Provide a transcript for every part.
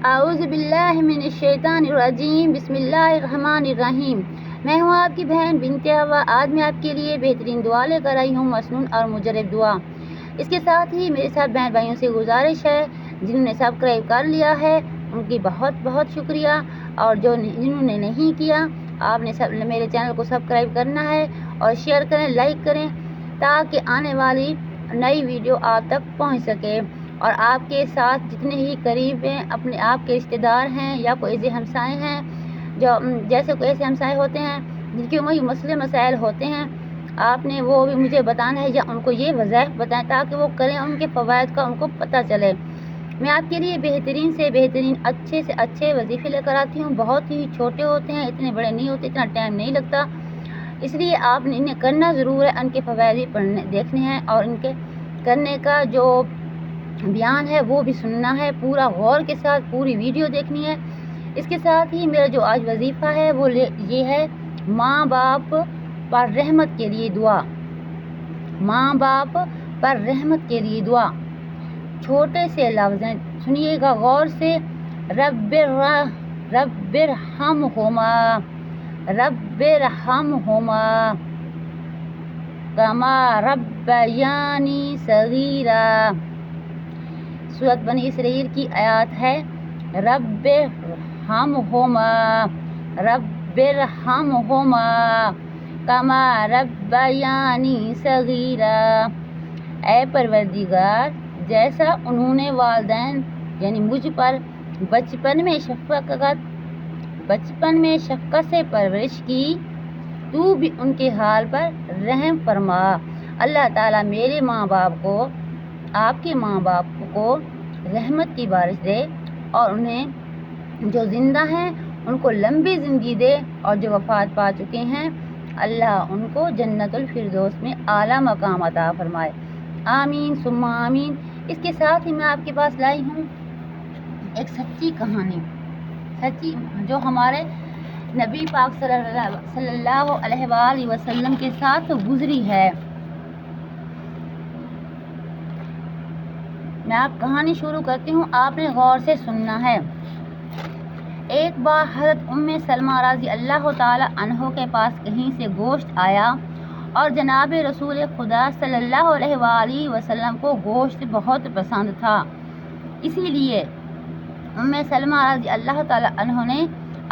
اعوذ باللہ من الشیطان الرجیم، بسم اللہ الرحمن الرحیم۔ میں ہوں آپ کی بہن بنت ہوا۔ آج میں آپ کے لیے بہترین دعا لے کر آئی ہوں، مسنون اور مجرب دعا۔ اس کے ساتھ ہی میرے ساتھ بہن بھائیوں سے گزارش ہے، جنہوں نے سبسکرائب کر لیا ہے ان کی بہت بہت شکریہ، اور جنہوں نے نہیں کیا، آپ نے میرے چینل کو سبسکرائب کرنا ہے اور شیئر کریں، لائک کریں، تاکہ آنے والی نئی ویڈیو آپ تک پہنچ سکے، اور آپ کے ساتھ جتنے ہی قریب ہیں، اپنے آپ کے رشتہ دار ہیں یا کوئی ایسے ہمسائے ہیں، جیسے کوئی ایسے ہمسائے ہوتے ہیں جن کے وہی مسئلے مسائل ہوتے ہیں، آپ نے وہ بھی مجھے بتانا ہے، یا ان کو یہ وظائف بتائیں تاکہ وہ کریں، ان کے فوائد کا ان کو پتہ چلے۔ میں آپ کے لیے بہترین سے بہترین، اچھے سے اچھے وظیفے لے کر آتی ہوں۔ بہت ہی چھوٹے ہوتے ہیں، اتنے بڑے نہیں ہوتے، اتنا ٹائم نہیں لگتا، اس لیے آپ نے انہیں کرنا ضرور ہے۔ ان کے فوائد بھی دیکھنے ہیں، اور ان کے کرنے کا جو بیان ہے وہ بھی سننا ہے، پورا غور کے ساتھ پوری ویڈیو دیکھنی ہے۔ اس کے ساتھ ہی میرا جو آج وظیفہ ہے وہ یہ ہے، ماں باپ پر رحمت کے لیے دعا۔ ماں باپ پر رحمت کے لیے دعا۔ چھوٹے سے لفظ ہیں، سنیے گا غور سے۔ رب ارحمہما، رب ارحمہما کما ربیانی صغیرا۔ سورۃ بنی اسرائیل کی آیات ہے، رب ارحمہما، رب ارحمہما کما ربیانی صغیرا۔ اے پروردگار، جیسا انہوں نے والدین یعنی مجھ پر بچپن میں شفقت سے پرورش کی، تو بھی ان کے حال پر رحم فرما۔ اللہ تعالیٰ میرے ماں باپ کو، آپ کے ماں باپ کو رحمت کی بارش دے، اور انہیں جو زندہ ہیں ان کو لمبی زندگی دے، اور جو وفات پا چکے ہیں اللہ ان کو جنت الفردوس میں اعلیٰ مقام عطا فرمائے۔ آمین ثم آمین۔ اس کے ساتھ ہی میں آپ کے پاس لائی ہوں ایک سچی کہانی، جو ہمارے نبی پاک صلی اللہ علیہ وآلہ وسلم کے ساتھ گزری ہے۔ میں آپ کہانی شروع کرتی ہوں، آپ نے غور سے سننا ہے۔ ایک بار حضرت ام سلمہ رضی اللہ تعالی عنہ کے پاس کہیں سے گوشت آیا، اور جناب رسول خدا صلی اللہ علیہ وآلہ وسلم کو گوشت بہت پسند تھا۔ اسی لیے ام سلمہ رضی اللہ تعالی عنہ نے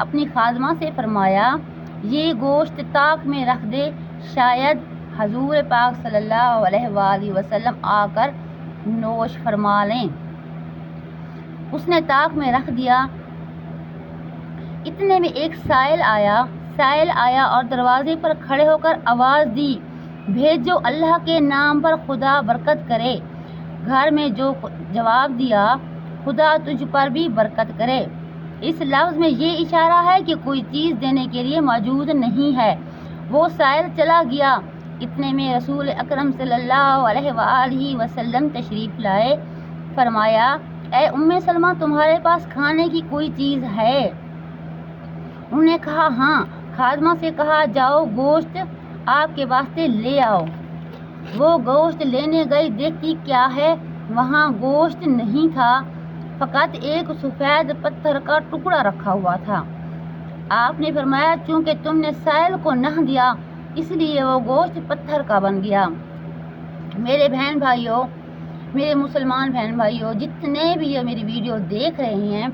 اپنی خادمہ سے فرمایا، یہ گوشت طاق میں رکھ دے، شاید حضور پاک صلی اللہ علیہ وآلہ وسلم آ کر نوش فرما لیں۔ اس نے طاق میں رکھ دیا۔ اتنے میں ایک سائل آیا اور دروازے پر کھڑے ہو کر آواز دی، بھیجو، اللہ کے نام پر خدا برکت کرے۔ گھر میں جو جواب دیا، خدا تجھ پر بھی برکت کرے۔ اس لفظ میں یہ اشارہ ہے کہ کوئی چیز دینے کے لیے موجود نہیں ہے۔ وہ سائل چلا گیا۔ اتنے میں رسول اکرم صلی اللہ علیہ وآلہ وسلم تشریف لائے۔ فرمایا، اے ام سلمہ، تمہارے پاس کھانے کی کوئی چیز ہے؟ انہوں نے کہا، ہاں۔ خادمہ سے کہا، جاؤ گوشت آپ کے واسطے لے آؤ۔ وہ گوشت لینے گئی، دیکھتی کیا ہے، وہاں گوشت نہیں تھا، فقط ایک سفید پتھر کا ٹکڑا رکھا ہوا تھا۔ آپ نے فرمایا، چونکہ تم نے سائل کو نہ دیا اس لیے وہ گوشت پتھر کا بن گیا۔ میرے بہن بھائیوں، میرے مسلمان بہن بھائیوں، جتنے بھی یہ میری ویڈیو دیکھ رہے ہیں،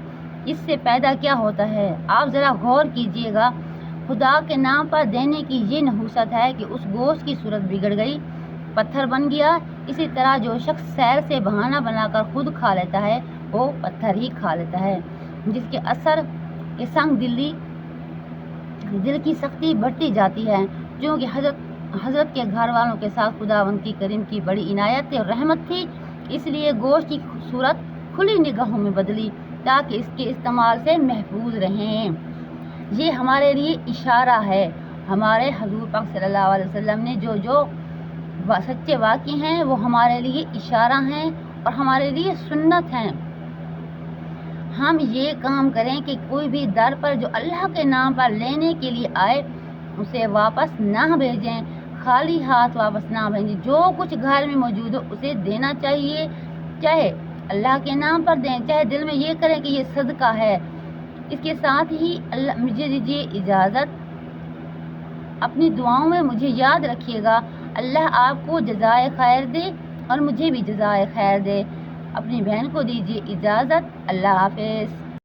اس سے پیدا کیا ہوتا ہے آپ ذرا غور کیجئے گا۔ خدا کے نام پر دینے کی یہ نحوست ہے کہ اس گوشت کی صورت بگڑ گئی، پتھر بن گیا۔ اسی طرح جو شخص سیر سے بہانہ بنا کر خود کھا لیتا ہے، وہ پتھر ہی کھا لیتا ہے، جس کے اثر کے سنگ دل کی سختی بڑھتی جاتی ہے۔ چونکہ حضرت کے گھر والوں کے ساتھ خداوند کی کریم کی بڑی عنایت اور رحمت تھی، اس لیے گوشت کی صورت کھلی نگاہوں میں بدلی تاکہ اس کے استعمال سے محفوظ رہیں۔ یہ ہمارے لیے اشارہ ہے۔ ہمارے حضور پاک صلی اللہ علیہ وسلم نے جو سچے واقعے ہیں وہ ہمارے لیے اشارہ ہیں اور ہمارے لیے سنت ہیں۔ ہم یہ کام کریں کہ کوئی بھی در پر جو اللہ کے نام پر لینے کے لیے آئے، اسے واپس نہ بھیجیں، خالی ہاتھ واپس نہ بھیجیں۔ جو کچھ گھر میں موجود ہو اسے دینا چاہیے، چاہے اللہ کے نام پر دیں، چاہے دل میں یہ کریں کہ یہ صدقہ ہے۔ اس کے ساتھ ہی اللہ مجھے دیجیے اجازت، اپنی دعاؤں میں مجھے یاد رکھیے گا۔ اللہ آپ کو جزائے خیر دے اور مجھے بھی جزائے خیر دے۔ اپنی بہن کو دیجیے اجازت، اللہ حافظ۔